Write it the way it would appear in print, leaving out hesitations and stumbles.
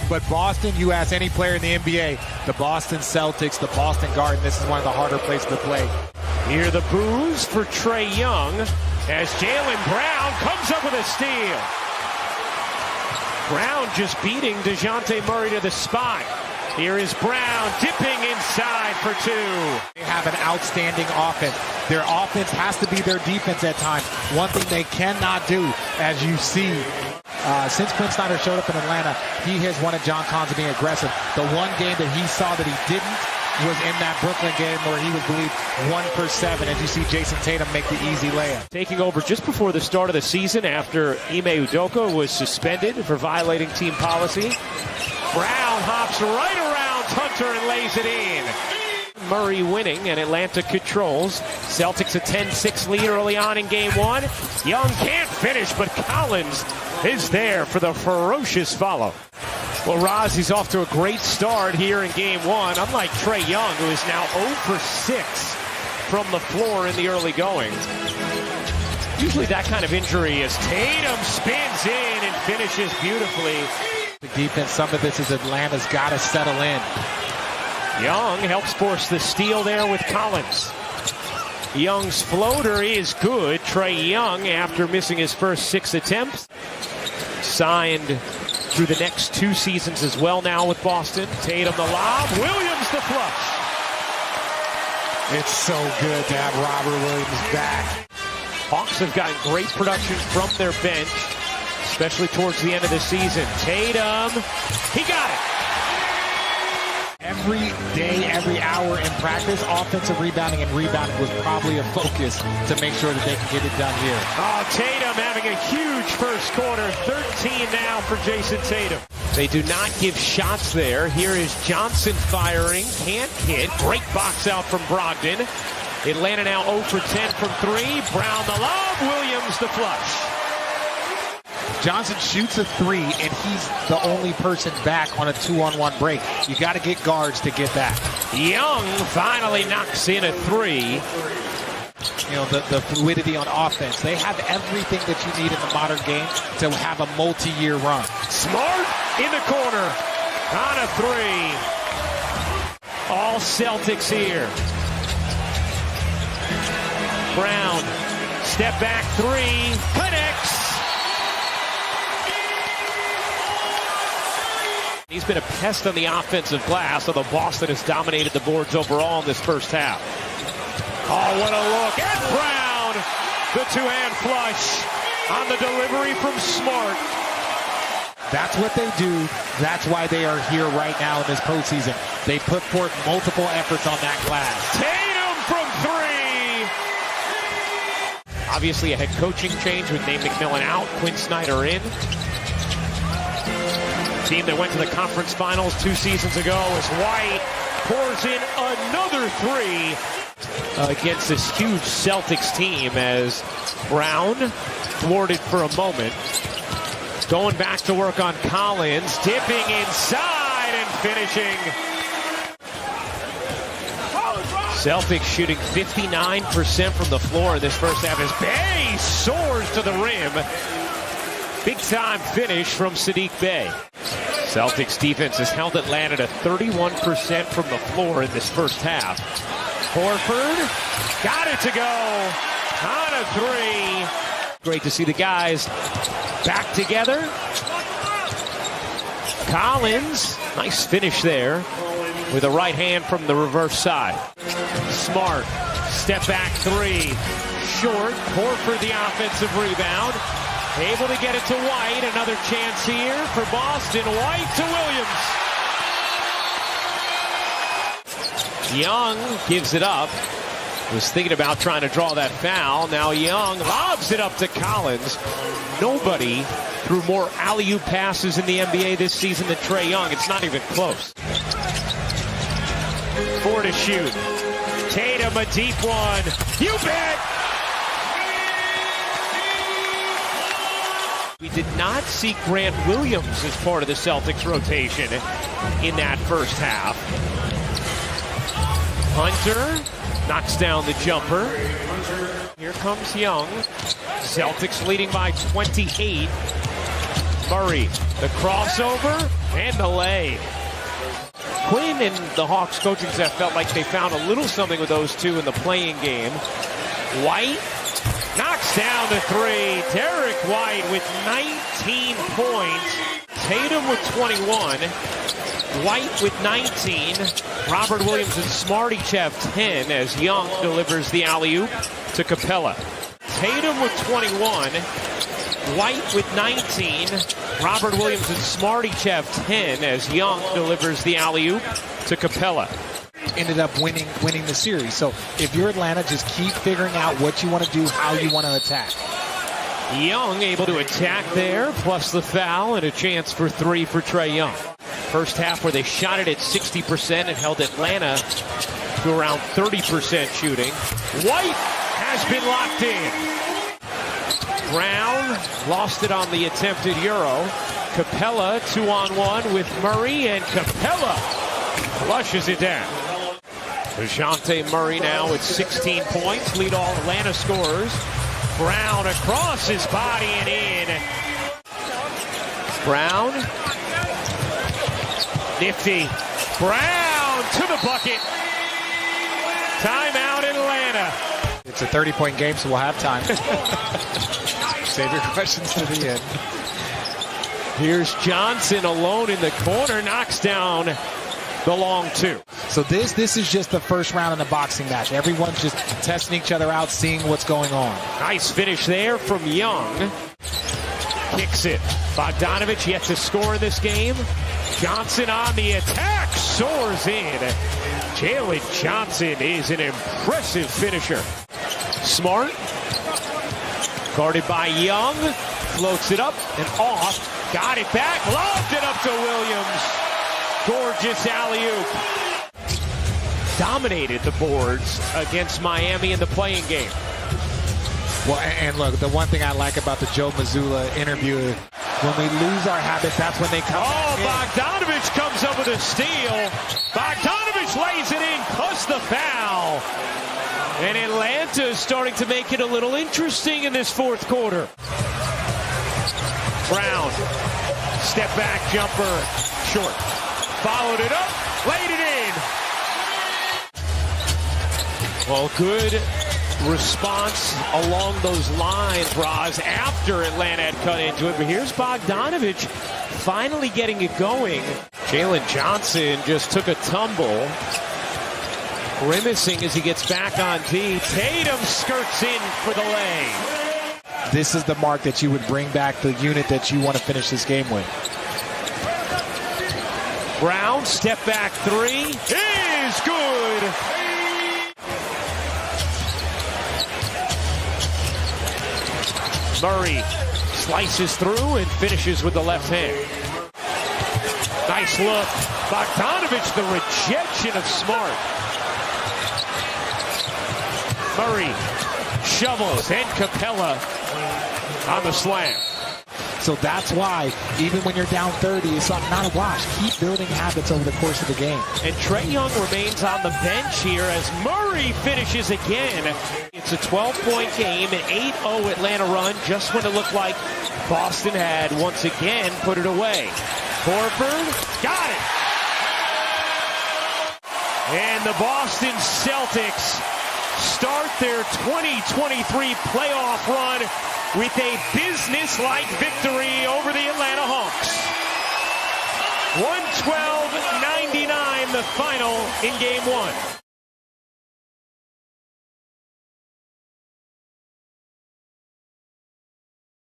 But Boston, you ask any player in the NBA, the Boston Celtics, the Boston Garden, this is one of the harder places to play. Here the boos for Trae Young as Jaylen Brown comes up with a steal. Brown just beating DeJounte Murray to the spot. Here is Brown dipping inside for two. They have an outstanding offense. Their offense has to be their defense at times. One thing they cannot do, as you see, since Quinn Snyder showed up in Atlanta, he has wanted John Collins to be aggressive. The one game that he saw that he didn't was in that Brooklyn game where he was believed 1 for 7, as you see Jason Tatum make the easy layup. Taking over just before the start of the season after Ime Udoka was suspended for violating team policy. Brown hops right around Hunter and lays it in. Murray winning, and Atlanta controls. Celtics a 10-6 lead early on in game one. Young can't finish, but Collins is there for the ferocious follow. Well, Roz, he's off to a great start here in game one, unlike Trae Young, who is now 0 for 6 from the floor in the early going. Usually that kind of injury as Tatum spins in and finishes beautifully. The defense, some of this is Atlanta's got to settle in. Young helps force the steal there with Collins. Young's floater is good. Trae Young, after missing his first 6 attempts, signed through the next 2 seasons as well now with Boston. Tatum the lob, Williams the flush. It's so good to have Robert Williams back. Hawks have gotten great production from their bench, especially towards the end of the season. Tatum, he got it. Every day, every hour in practice, offensive rebounding and rebounding was probably a focus to make sure that they can get it done here. Oh, Tatum having a huge first quarter. 13 now for Jason Tatum. They do not give shots there. Here is Johnson firing. Can't hit. Great box out from Brogdon. Atlanta now 0 for 10 from 3. Brown the lob. Williams the flush. Johnson shoots a 3, and he's the only person back on a 2-on-1 break. You got to get guards to get that. Young finally knocks in a 3. You know, the fluidity on offense. They have everything that you need in the modern game to have a multi-year run. Smart in the corner on a 3. All Celtics here. Brown, step back 3, connects. He's been a pest on the offensive glass, although Boston has dominated the boards overall in this first half. Oh, what a look. And Brown, the two-hand flush on the delivery from Smart. That's what they do. That's why they are here right now in this postseason. They put forth multiple efforts on that glass. Tatum from 3. Obviously a head coaching change with Nate McMillan out, Quinn Snyder in. Team that went to the conference finals 2 seasons ago as White pours in another 3 against this huge Celtics team as Brown thwarted for a moment. Going back to work on Collins, dipping inside and finishing. Celtics shooting 59% from the floor in this first half as Bey soars to the rim. Big time finish from Sadiq Bey. Celtics defense has held Atlanta to 31% from the floor in this first half. Horford got it to go on a 3. Great to see the guys back together. Collins, nice finish there with a right hand from the reverse side. Smart, step back 3, short. Horford the offensive rebound. Able to get it to White. Another chance here for Boston. White to Williams. Young gives it up. Was thinking about trying to draw that foul. Now Young lobs it up to Collins. Nobody threw more alley-oop passes in the NBA this season than Trae Young. It's not even close. 4 to shoot. Tatum, a deep one. You bet! We did not see Grant Williams as part of the Celtics rotation in that first half. Hunter knocks down the jumper. Here comes Young. Celtics leading by 28. Murray, the crossover, and the lay. Quinn and the Hawks coaching staff felt like they found a little something with those two in the playing game. White knocks down the three. Derek White with 19 points. Tatum with 21. White with 19. Robert Williams and Smartychev 10 as Young delivers the alley-oop to Capella. Tatum with 21. White with 19. Robert Williams and Smartychev 10 as Young delivers the alley-oop to Capella. Ended up winning the series. So if you're Atlanta, just keep figuring out what you want to do, how you want to attack. Young able to attack there, plus the foul and a chance for three for Trae Young. First half where they shot it at 60% and held Atlanta to around 30% shooting. White has been locked in. Brown lost it on the attempted Euro. Capella 2-on-1 with Murray, and Capella flushes it down. DeJounte Murray now with 16 points, lead all Atlanta scorers. Brown across his body and in. Brown, nifty. Brown to the bucket. Timeout Atlanta. It's a 30-point game, so we'll have time. Save your questions to the end. Here's Johnson alone in the corner, knocks down the long two. So this is just the first round in the boxing match. Everyone's just testing each other out, seeing what's going on. Nice finish there from Young. Kicks it. Bogdanovich yet to score in this game. Johnson on the attack, soars in. Jalen Johnson is an impressive finisher. Smart, guarded by Young, floats it up and off. Got it back, lobbed it up to Williams. Gorgeous alley-oop. Dominated the boards against Miami in the playing game. Well, and look, the one thing I like about the Joe Mazzulla interview, when we lose our habits, that's when they come. Oh, Bogdanovich comes up with a steal. Bogdanovich lays it in, plus the foul. And Atlanta is starting to make it a little interesting in this fourth quarter. Brown, step back jumper, short. Followed it up, laid it in. Well, good response along those lines, Roz, after Atlanta had cut into it. But here's Bogdanovich finally getting it going. Jalen Johnson just took a tumble, grimacing as he gets back on D. Tatum skirts in for the lay. This is the mark that you would bring back the unit that you want to finish this game with. Brown, step back three, is good. Murray slices through and finishes with the left hand. Nice look. Bogdanovich, the rejection of Smart. Murray shovels and Capella on the slam. So that's why, even when you're down 30, it's not a wash. Keep building habits over the course of the game. And Trae Young remains on the bench here as Murray finishes again. It's a 12-point game, an 8-0 Atlanta run, just when it looked like Boston had once again put it away. Horford, got it! And the Boston Celtics start their 2023 playoff run with a business-like victory over the Atlanta Hawks. 112-99 the final in Game 1.